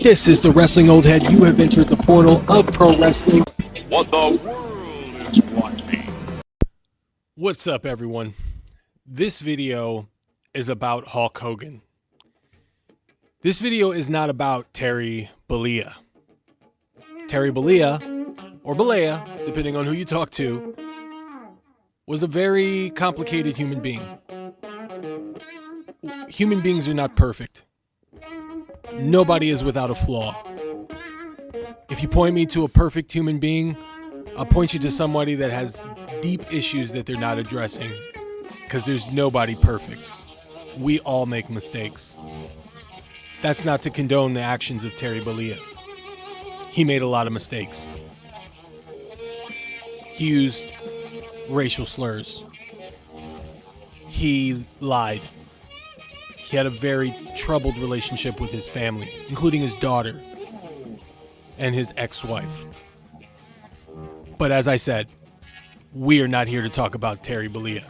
This is the Wrestling Old Head. You have entered the portal of pro wrestling. What the world is watching. What's up, everyone? This video is about Hulk Hogan. This video is not about Terry Bollea. Terry Bollea, or Bollea, depending on who you talk to, was a very complicated human being. Human beings are not perfect. Nobody is without a flaw. If you point me to a perfect human being, I'll point you to somebody that has deep issues that they're not addressing, because there's nobody perfect. We all make mistakes. That's not to condone the actions of Terry Bollea. He made a lot of mistakes. He used racial slurs. He lied. He had a very troubled relationship with his family, including his daughter and his ex-wife. But as I said, we are not here to talk about Terry Bollea.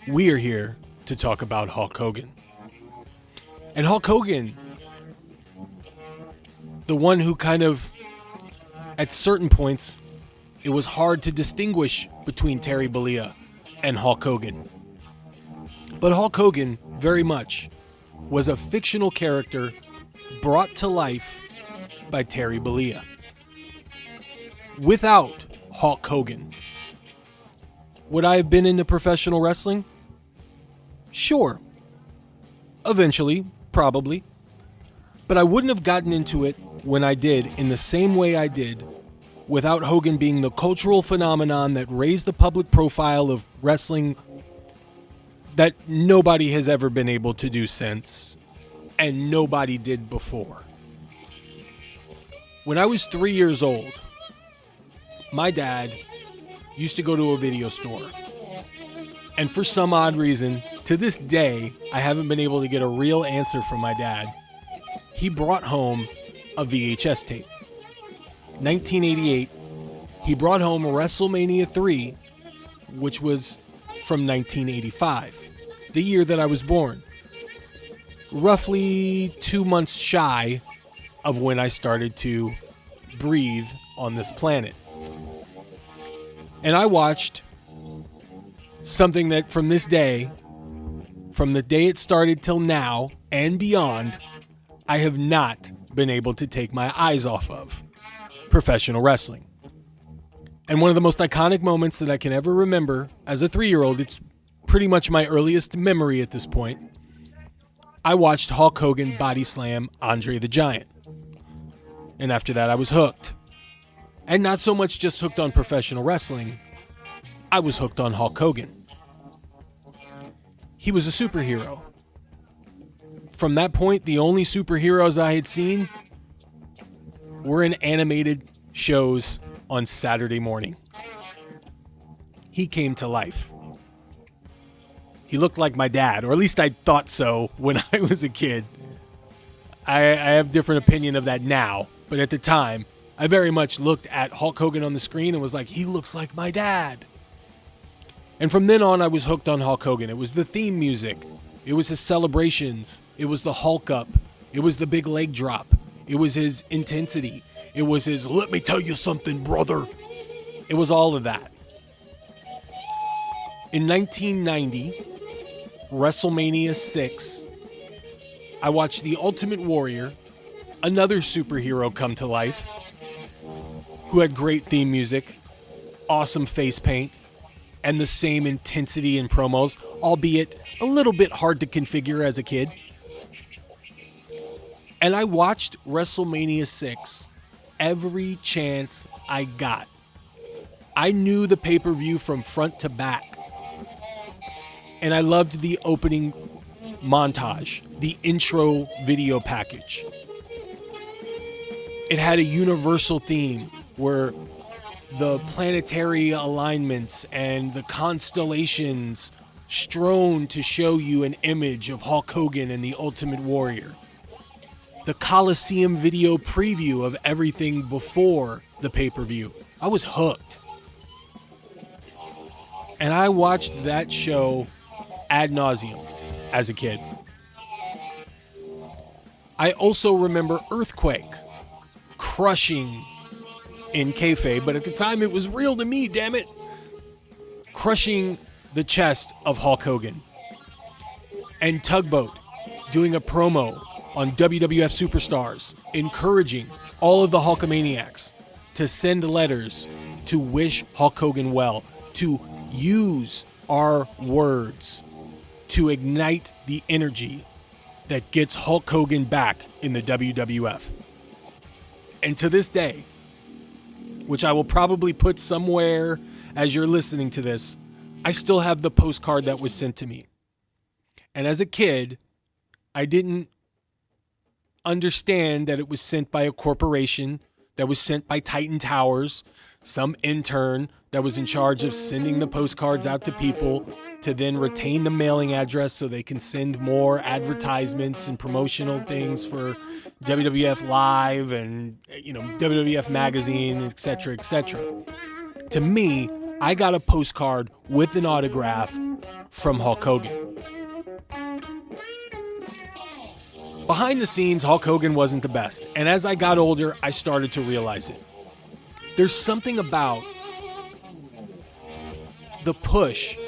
We are here to talk about Hulk Hogan. And Hulk Hogan, the one who kind of, at certain points, it was hard to distinguish between Terry Bollea and Hulk Hogan. But Hulk Hogan, very much, was a fictional character brought to life by Terry Bollea. Without Hulk Hogan, would I have been into professional wrestling? Sure. Eventually, probably. But I wouldn't have gotten into it when I did in the same way I did without Hogan being the cultural phenomenon that raised the public profile of wrestling that nobody has ever been able to do since, and nobody did before. When I was 3 years old, my dad used to go to a video store. And for some odd reason, to this day, I haven't been able to get a real answer from my dad. He brought home a VHS tape. 1988, he brought home WrestleMania 3, which was from 1985, the year that I was born. Roughly 2 months shy of when I started to breathe on this planet. And I watched something that from this day, from the day it started till now and beyond, I have not been able to take my eyes off of: professional wrestling. And one of the most iconic moments that I can ever remember as a 3-year-old, it's pretty much my earliest memory at this point, I watched Hulk Hogan body slam Andre the Giant. And after that, I was hooked. And not so much just hooked on professional wrestling, I was hooked on Hulk Hogan. He was a superhero. From that point, the only superheroes I had seen were in animated shows on Saturday morning. He came to life. He looked like my dad, or at least I thought so when I was a kid. I have a different opinion of that now, but at the time, I very much looked at Hulk Hogan on the screen and was like, he looks like my dad. And from then on, I was hooked on Hulk Hogan. It was the theme music. It was his celebrations. It was the Hulk up. It was the big leg drop. It was his intensity. It was his, let me tell you something, brother. It was all of that. In 1990, WrestleMania 6, I watched The Ultimate Warrior, another superhero, come to life, who had great theme music, awesome face paint, and the same intensity in promos, albeit a little bit hard to configure as a kid. And I watched WrestleMania 6 every chance I got. I knew the pay-per-view from front to back. And I loved the opening montage, the intro video package. It had a universal theme where the planetary alignments and the constellations strewn to show you an image of Hulk Hogan and the Ultimate Warrior. The Coliseum video preview of everything before the pay-per-view. I was hooked. And I watched that show ad nauseum as a kid. I also remember Earthquake crushing in kayfabe, but at the time it was real to me, damn it. Crushing the chest of Hulk Hogan. And Tugboat doing a promo on WWF Superstars, encouraging all of the Hulkamaniacs to send letters to wish Hulk Hogan well, to use our words to ignite the energy that gets Hulk Hogan back in the WWF. And to this day, which I will probably put somewhere as you're listening to this, I still have the postcard that was sent to me. And as a kid, I didn't understand that it was sent by a corporation, that was sent by Titan Towers, some intern that was in charge of sending the postcards out to people to then retain the mailing address so they can send more advertisements and promotional things for WWF Live and, WWF Magazine, etc., etc. To me, I got a postcard with an autograph from Hulk Hogan. Behind the scenes, Hulk Hogan wasn't the best. And as I got older, I started to realize it. There's something about the push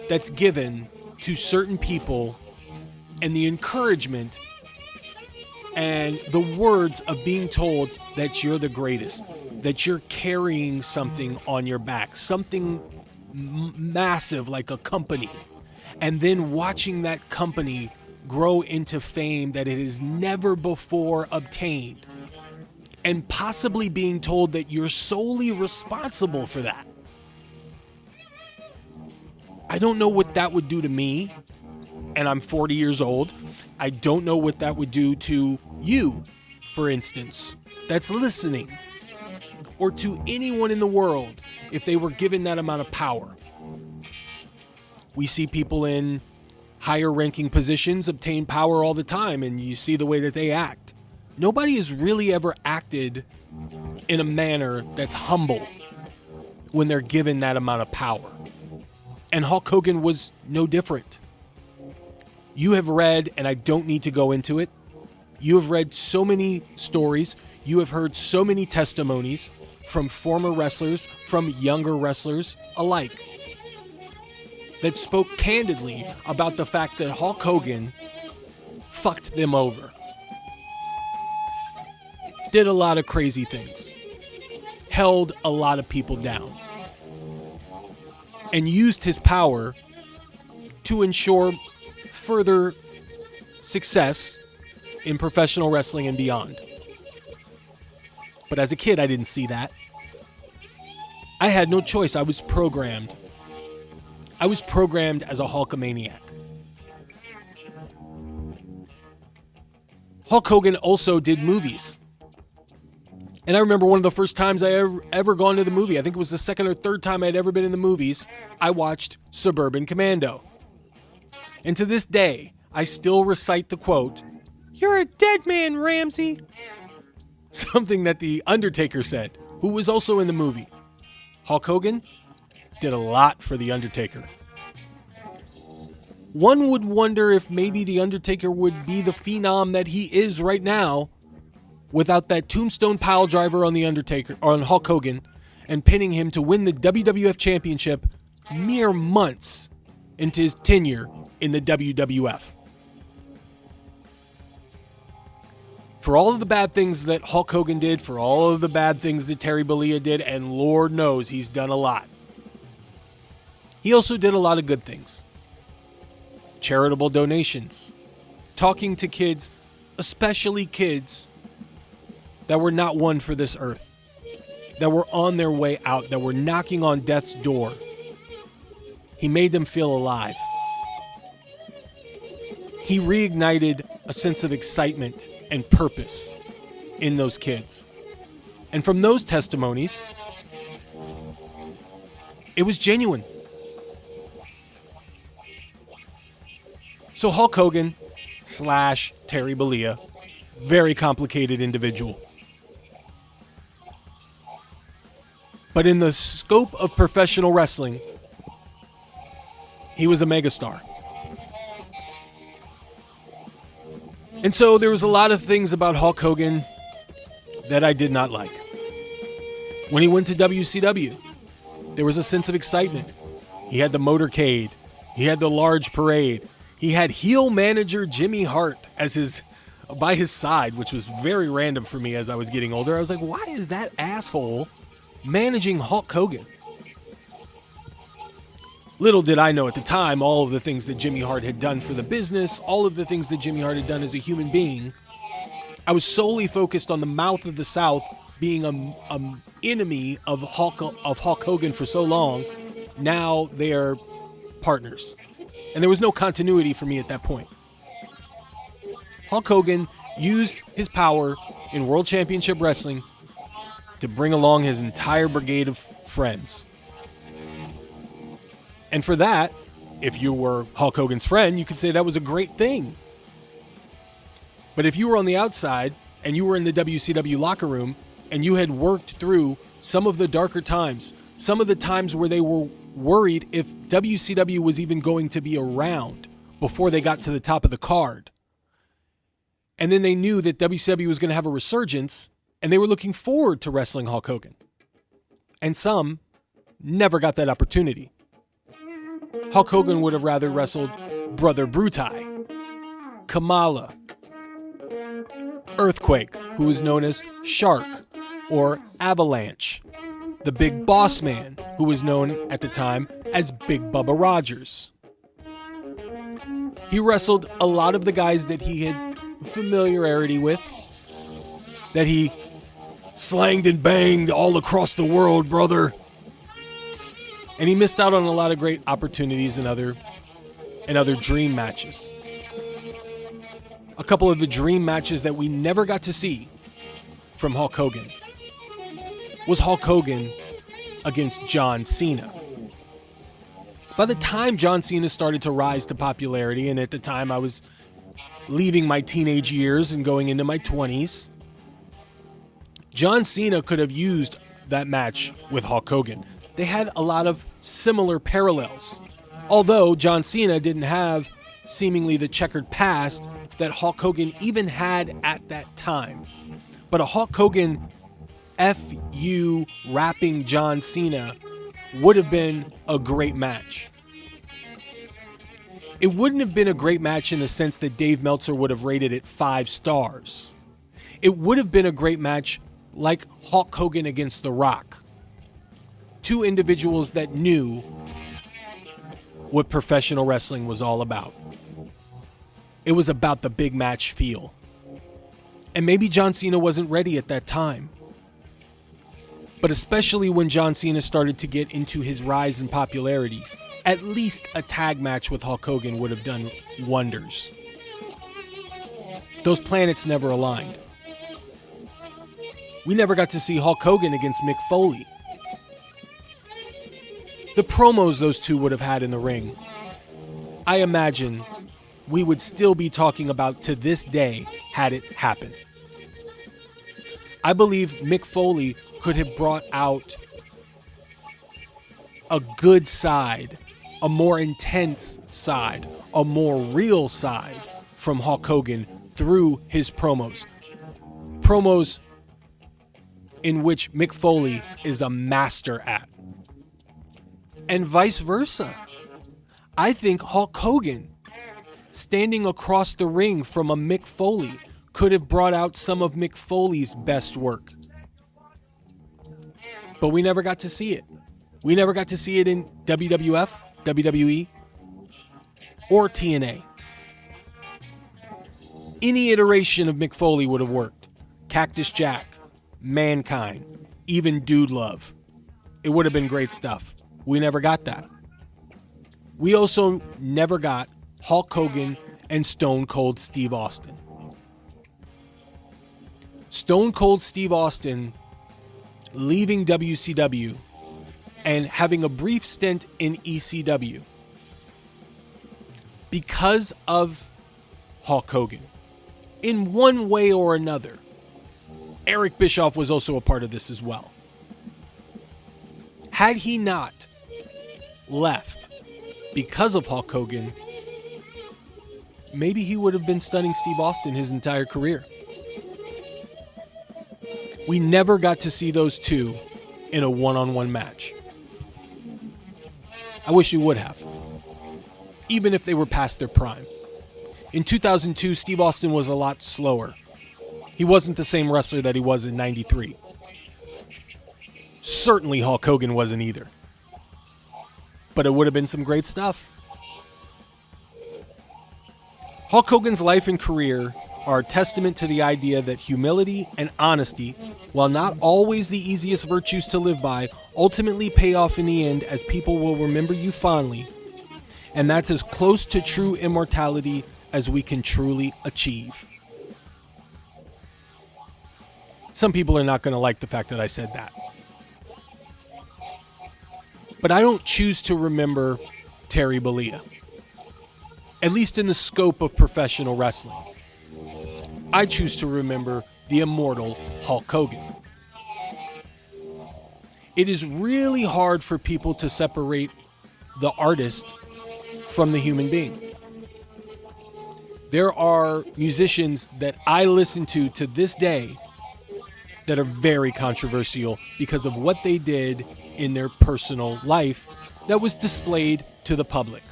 that's given to certain people and the encouragement and the words of being told that you're the greatest, that you're carrying something on your back, something massive like a company, and then watching that company grow into fame that it has never before obtained, and possibly being told that you're solely responsible for that. I don't know what that would do to me, and I'm 40 years old. I don't know what that would do to you, for instance, that's listening, or to anyone in the world if they were given that amount of power. We see people in higher ranking positions obtain power all the time, and you see the way that they act. Nobody has really ever acted in a manner that's humble when they're given that amount of power. And Hulk Hogan was no different. You have read, and I don't need to go into it, you have read so many stories, you have heard so many testimonies from former wrestlers, from younger wrestlers alike, that spoke candidly about the fact that Hulk Hogan fucked them over. Did a lot of crazy things. Held a lot of people down. And used his power to ensure further success in professional wrestling and beyond. But as a kid, I didn't see that. I had no choice. I was programmed. I was programmed as a Hulkamaniac. Hulk Hogan also did movies. And I remember one of the first times I ever gone to the movie, I think it was the second or third time I'd ever been in the movies, I watched Suburban Commando. And to this day, I still recite the quote, "You're a dead man, Ramsey." Something that The Undertaker said, who was also in the movie. Hulk Hogan did a lot for The Undertaker. One would wonder if maybe The Undertaker would be the phenom that he is right now without that tombstone pile driver on The Undertaker, or on Hulk Hogan, and pinning him to win the WWF Championship mere months into his tenure in the WWF. For all of the bad things that Hulk Hogan did, for all of the bad things that Terry Bollea did, and Lord knows he's done a lot, he also did a lot of good things. Charitable donations, talking to kids, especially kids that were not one for this earth, that were on their way out, that were knocking on death's door. He made them feel alive. He reignited a sense of excitement and purpose in those kids. And from those testimonies, it was genuine. So Hulk Hogan / Terry Bollea, very complicated individual. But in the scope of professional wrestling, he was a megastar. And so there was a lot of things about Hulk Hogan that I did not like. When he went to WCW, there was a sense of excitement. He had the motorcade. He had the large parade. He had heel manager Jimmy Hart by his side, which was very random for me as I was getting older. I was like, why is that asshole managing Hulk Hogan? Little did I know at the time all of the things that Jimmy Hart had done for the business, all of the things that Jimmy Hart had done as a human being. I was solely focused on the mouth of the South being an enemy of Hulk Hogan for so long. Now they are partners. And there was no continuity for me at that point. Hulk Hogan used his power in World Championship Wrestling to bring along his entire brigade of friends. And for that, if you were Hulk Hogan's friend, you could say that was a great thing. But if you were on the outside and you were in the WCW locker room and you had worked through some of the darker times, some of the times where they were worried if WCW was even going to be around before they got to the top of the card, and then they knew that WCW was going to have a resurgence and they were looking forward to wrestling Hulk Hogan, and some never got that opportunity. Hulk Hogan would have rather wrestled Brother Brutai, Kamala, Earthquake, who was known as Shark, or Avalanche, the Big Boss Man, who was known at the time as Big Bubba Rogers. He wrestled a lot of the guys that he had familiarity with, that he slanged and banged all across the world, brother. And he missed out on a lot of great opportunities in other dream matches. A couple of the dream matches that we never got to see from Hulk Hogan was Hulk Hogan against John Cena. By the time John Cena started to rise to popularity, and at the time I was leaving my teenage years and going into my 20s, John Cena could have used that match with Hulk Hogan. They had a lot of similar parallels. Although John Cena didn't have seemingly the checkered past that Hulk Hogan even had at that time. But a Hulk Hogan FU rapping John Cena would have been a great match. It wouldn't have been a great match in the sense that Dave Meltzer would have rated it 5 stars. It would have been a great match like Hulk Hogan against The Rock. Two individuals that knew what professional wrestling was all about. It was about the big match feel. And maybe John Cena wasn't ready at that time. But especially when John Cena started to get into his rise in popularity, at least a tag match with Hulk Hogan would have done wonders. Those planets never aligned. We never got to see Hulk Hogan against Mick Foley. The promos those two would have had in the ring, I imagine we would still be talking about to this day had it happened. I believe Mick Foley could have brought out a good side, a more intense side, a more real side from Hulk Hogan through his promos. Promos in which Mick Foley is a master at. And vice versa. I think Hulk Hogan, standing across the ring from a Mick Foley, could have brought out some of Mick Foley's best work. But we never got to see it. We never got to see it in WWF, WWE, or TNA. Any iteration of Mick Foley would have worked. Cactus Jack, Mankind, even Dude Love. It would have been great stuff. We never got that. We also never got Hulk Hogan and Stone Cold Steve Austin. Stone Cold Steve Austin leaving WCW and having a brief stint in ECW because of Hulk Hogan. In one way or another. Eric Bischoff was also a part of this as well. Had he not left because of Hulk Hogan, maybe he would have been stunning Steve Austin his entire career. We never got to see those two in a one-on-one match. I wish we would have, even if they were past their prime. In 2002, Steve Austin was a lot slower. He wasn't the same wrestler that he was in 93. Certainly Hulk Hogan wasn't either. But it would have been some great stuff. Hulk Hogan's life and career are a testament to the idea that humility and honesty, while not always the easiest virtues to live by, ultimately pay off in the end as people will remember you fondly. And that's as close to true immortality as we can truly achieve. Some people are not going to like the fact that I said that. But I don't choose to remember Terry Bollea, at least in the scope of professional wrestling. I choose to remember the immortal Hulk Hogan. It is really hard for people to separate the artist from the human being. There are musicians that I listen to this day that are very controversial because of what they did in their personal life that was displayed to the public.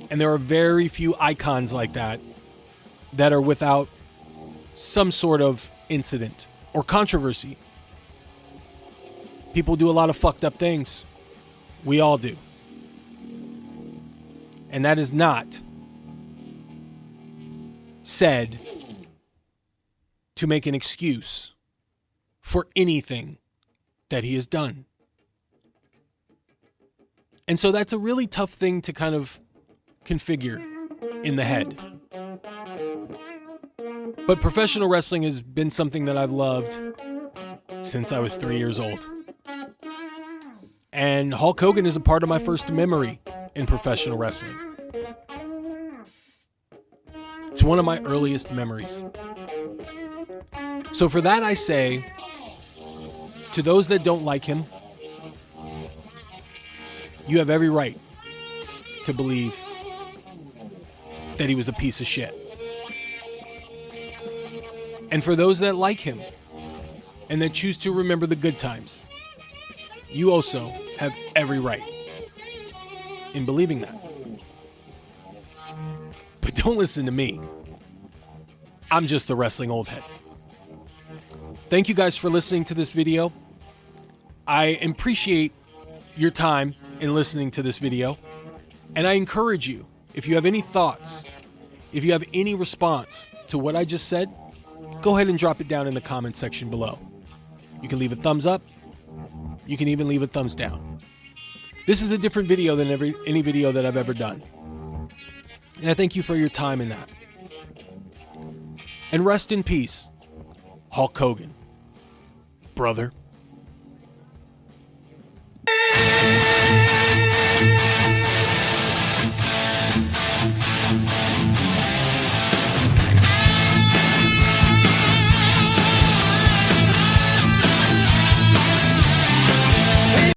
And there are very few icons like that that are without some sort of incident or controversy. People do a lot of fucked up things. We all do. And that is not said to make an excuse for anything that he has done. And so that's a really tough thing to kind of configure in the head. But professional wrestling has been something that I've loved since I was 3 years old. And Hulk Hogan is a part of my first memory in professional wrestling. It's one of my earliest memories. So for that I say, to those that don't like him, you have every right to believe that he was a piece of shit. And for those that like him and that choose to remember the good times, you also have every right in believing that. But don't listen to me. I'm just the wrestling old head. Thank you guys for listening to this video. I appreciate your time in listening to this video. And I encourage you, if you have any thoughts, if you have any response to what I just said, go ahead and drop it down in the comment section below. You can leave a thumbs up. You can even leave a thumbs down. This is a different video than any video that I've ever done. And I thank you for your time in that. And rest in peace, Hulk Hogan. Brother.